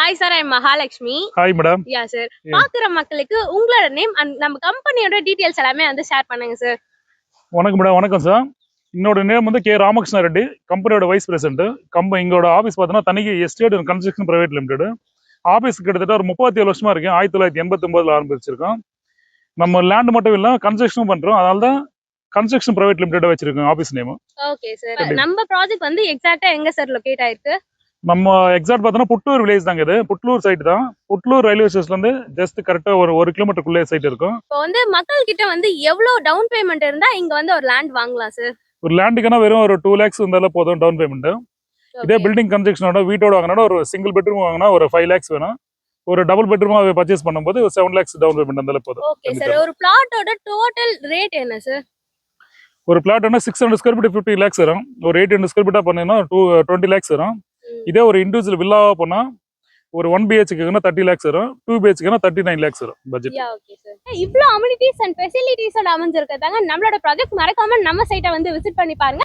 Hi sir, I'm Mahalakshmi. Hi madam. Yeah sir. பாக்குற மக்களுக்கு உங்களோட நேம் and நம்ம கம்பெனியோட டீடைல்ஸ் எல்லாமே வந்து ஷேர் பண்ணுங்க சார். வணக்கம் மேடம். வணக்கம் சார். என்னோட நேம் வந்து கே ராமகிருஷ்ண ரெட்டி, கம்பெனியோட வைஸ் பிரசிடென்ட். எங்களோட ஆஃபீஸ் பார்த்தீங்கன்னா தனிக்கு estate and construction private limited. Office கிட்டத்தட்ட ஒரு 37 வருஷமா இருக்கு. 1989 ஆரம்பிச்சிருக்கோம். நம்ம லேண்ட் மட்டும் இல்லை கன்ஸ்ட்ரக்ஷனும் பண்றோம். அதனால தான் கன்ஸ்ட்ரக்ஷன் பிரைவேட் லிமிடெட் வச்சிருக்கோம் ஆஃபீஸ் நேம். Okay sir. நம்ம ப்ராஜெக்ட் வந்து எக்ஸாக்ட்டா எங்க சார் லொகேட் ஆயிருக்கு? நம்ம எக்ஸாக்ட் பார்த்தோன்னா புட்லூர் வில்லேஜ் தாங்க. இது புட்லூர் சைட் தான். புட்லூர் ரயில்வே ஸ்டேஷன்ல இருந்து ஜஸ்ட் கரெக்டா ஒரு 1 கிலோமீட்டருக்குள்ளே சைட் இருக்கும். இப்போ வந்து மக்கள் கிட்ட வந்து எவ்வளவு டவுன் பேமெண்ட் இருந்தா இங்க வந்து ஒரு லேண்ட் வாங்கலாம் சார்? ஒரு லேண்டுக்குன்னா வெறும் ஒரு 2 lakhs இருந்தாலும் போதும் டவுன் பேமெண்ட். இதே பில்டிங் கன்ஸ்ட்ரக்ஷனோட வீட்டோட வாங்கினா ஒரு சிங்கிள் பெட்ரூம் வாங்கினா ஒரு 5 lakhs வேணும். ஒரு டபுள் பெட்ரூமா பர்ச்சேஸ் பண்ணும்போது 7 lakhs டவுன் பேமெண்ட் இருந்தாலும் போதும். Okay sir. ஒரு பிளாட்டோட டோட்டல் ரேட் என்ன சார்? ஒரு பிளாட் 600 ஸ்கொயர் ஃபீட் 50 lakhs வரும். ஒரு 800 ஸ்கொயர் ஃபீட்டா பண்ணீங்கன்னா 20 lakhs வரும். இதே ஒரு இண்டிவிஜுவல் வில்லாவா பண்ணா ஒரு 1 BHK 30 lakhs வரும். 2 BHK 39 lakhs வரும் பட்ஜெட். Okay sir. இவ்ளோ அம்யூனிட்டிஸ் அண்ட் ஃபெசிலிட்டிஸோட அமைஞ்சிருக்கதாங்க நம்மளோட ப்ராஜெக்ட். மறக்காம நம்ம சைட்டை வந்து விசிட் பண்ணி பாருங்க.